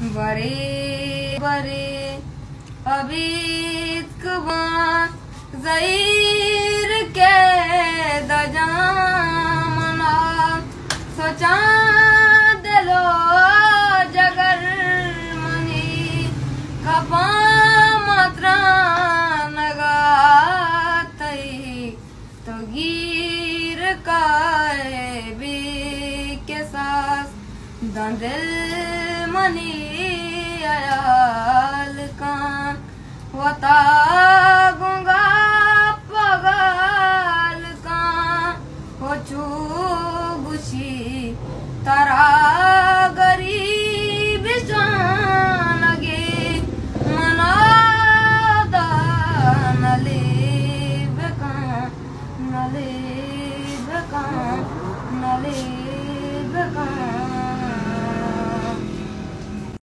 बरे बरे अबीतकबा ज़हीर के दजामना सोचा दिलो जगर मनी खपा मात्रा नगातई तो गिर काए भी के साथ दिल मनी अयाल का होता गुंगा पगाल का हो चू गुशी तारा